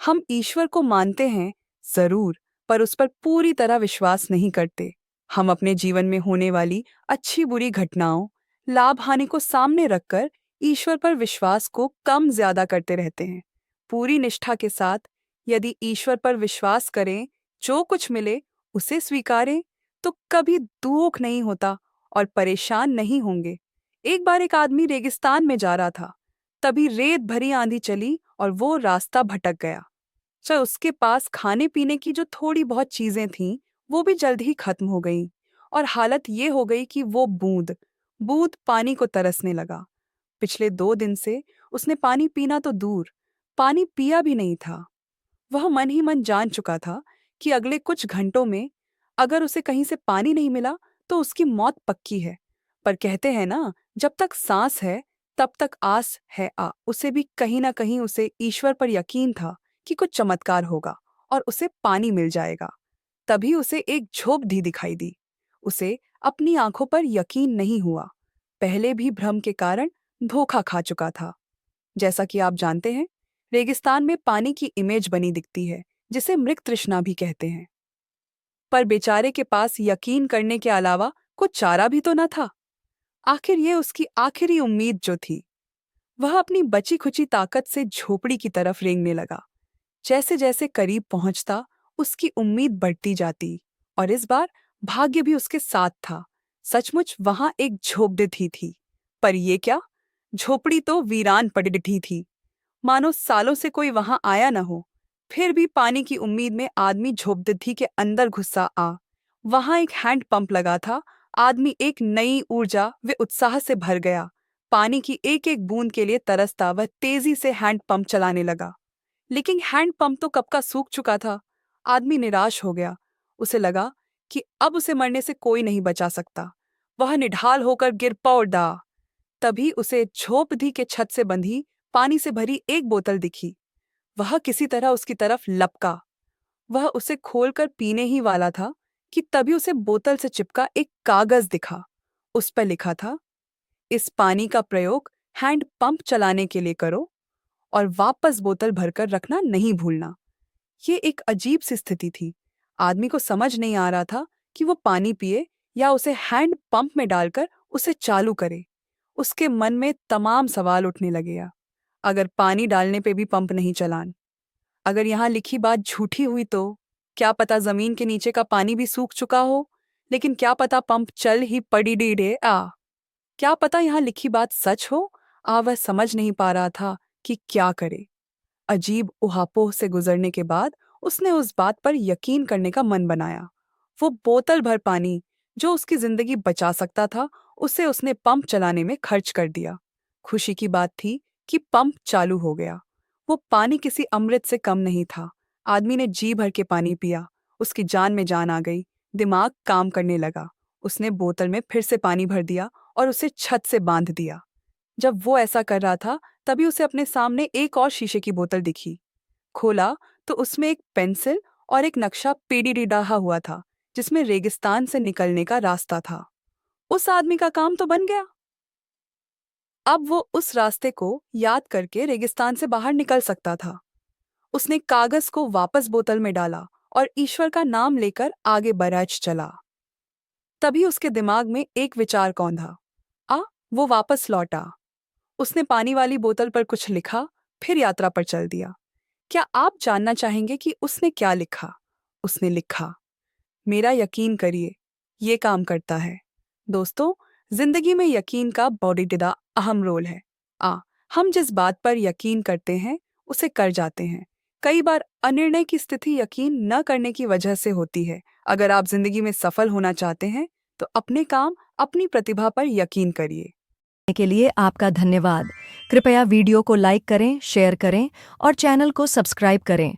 हम ईश्वर को मानते हैं, जरूर, पर उस पर पूरी तरह विश्वास नहीं करते। हम अपने जीवन में होने वाली अच्छी बुरी घटनाओं, लाभ हानि को सामने रखकर ईश्वर पर विश्वास को कम ज्यादा करते रहते हैं। पूरी निष्ठा के साथ यदि ईश्वर पर विश्वास करें, जो कुछ मिले उसे स्वीकारें, तो कभी दुख नहीं होता और परेशान नहीं होंगे। एक बार एक आदमी रेगिस्तान में जा रहा था। तभी रेत भरी आंधी चली और वो रास्ता भटक गया। तो उसके पास खाने पीने की जो थोड़ी बहुत चीजें थीं, वो भी जल्द ही खत्म हो गईं और हालत ये हो गई कि वो बूंद बूंद पानी को तरसने लगा। पिछले 2 दिन से उसने पानी पीना तो दूर, पानी पिया भी नहीं था। वह मन ही मन जान चुका था कि अगले कुछ घंटों में अगर उसे कहीं से पानी नहीं मिला तो उसकी मौत पक्की है। पर कहते हैं ना, जब तक सांस है तब तक आस है। उसे भी कहीं ना कहीं उसे ईश्वर पर यकीन था कि कुछ चमत्कार होगा और उसे पानी मिल जाएगा। तभी उसे एक झोपड़ी दिखाई दी। उसे अपनी आंखों पर यकीन नहीं हुआ। पहले भी भ्रम के कारण धोखा खा चुका था। जैसा कि आप जानते हैं, रेगिस्तान में पानी की इमेज बनी दिखती है, जिसे मृग तृष्णा भी कहते हैं। पर बेचारे के पास यकीन करने के अलावा कुछ चारा भी तो न था। आखिर ये उसकी आखिरी उम्मीद जो थी। वह अपनी बची खुची ताकत से झोपड़ी की तरफ रेंगने लगा। जैसे जैसे करीब पहुंचता, उसकी उम्मीद बढ़ती जाती और इस बार भाग्य भी उसके साथ था। सचमुच वहां एक झोपड़ी थी। पर ये क्या, झोपड़ी तो वीरान पड़ी थी, मानो सालों से कोई वहां आया न हो। फिर भी पानी की उम्मीद में आदमी झोपड़ी के अंदर घुसा। वहां एक हैंड पंप लगा था। आदमी एक नई ऊर्जा व उत्साह से भर गया। पानी की एक एक बूंद के लिए तरसता वह तेजी से हैंड पंप चलाने लगा। लेकिन हैंड पंप तो कब का सूख चुका था। आदमी निराश हो गया। उसे लगा कि अब उसे मरने से कोई नहीं बचा सकता। वह निढाल होकर गिर पड़ा। तभी उसे झोपड़ी के छत से बंधी पानी से भरी एक बोतल दिखी। वह किसी तरह उसकी तरफ लपका। वह उसे खोलकर पीने ही वाला था कि तभी उसे बोतल से चिपका एक कागज दिखा। उस पर लिखा था, इस पानी का प्रयोग हैंड पंप चलाने के लिए करो और वापस बोतल भरकर रखना नहीं भूलना। ये एक अजीब सी स्थिति थी। आदमी को समझ नहीं आ रहा था कि वो पानी पिए या उसे हैंड पंप में डालकर उसे चालू करे। उसके मन में तमाम सवाल उठने लगे। अगर पानी डालने पे भी पंप नहीं चलान, अगर यहाँ लिखी बात झूठी हुई तो क्या पता जमीन के नीचे का पानी भी सूख चुका हो। लेकिन क्या पता पंप चल ही पड़ी डीडे। क्या पता यहाँ लिखी बात सच हो। वह समझ नहीं पा रहा था कि क्या करे। अजीब उहापोह से गुजरने के बाद उसने उस बात पर यकीन करने का मन बनाया। वो बोतल भर पानी जो उसकी जिंदगी बचा सकता था, उसे उसने पंप चलाने में खर्च कर दिया। खुशी की बात थी कि पंप चालू हो गया। वो पानी किसी अमृत से कम नहीं था। आदमी ने जी भर के पानी पिया। उसकी जान में जान आ गई। दिमाग काम करने लगा। उसने बोतल में फिर से पानी भर दिया और उसे छत से बांध दिया। जब वो ऐसा कर रहा था, तभी उसे अपने सामने एक और शीशे की बोतल दिखी। खोला तो उसमें एक पेंसिल और एक नक्शा पीढ़ी डाहा हुआ था, जिसमें रेगिस्तान से निकलने का रास्ता था। उस आदमी का काम तो बन गया। अब वो उस रास्ते को याद करके रेगिस्तान से बाहर निकल सकता था। उसने कागज को वापस बोतल में डाला और ईश्वर का नाम लेकर आगे बढ़च चला। तभी उसके दिमाग में एक विचार कौंधा। वो वापस लौटा। उसने पानी वाली बोतल पर कुछ लिखा, फिर यात्रा पर चल दिया। क्या आप जानना चाहेंगे कि उसने क्या लिखा? उसने लिखा, मेरा यकीन करिए, ये काम करता है। दोस्तों, जिंदगी में यकीन का बहुत अहम रोल है। हम जिस बात पर यकीन करते हैं उसे कर जाते हैं। कई बार अनिर्णय की स्थिति यकीन न करने की वजह से होती है। अगर आप जिंदगी में सफल होना चाहते हैं तो अपने काम, अपनी प्रतिभा पर यकीन करिए। के लिए आपका धन्यवाद। कृपया वीडियो को लाइक करें, शेयर करें और चैनल को सब्सक्राइब करें।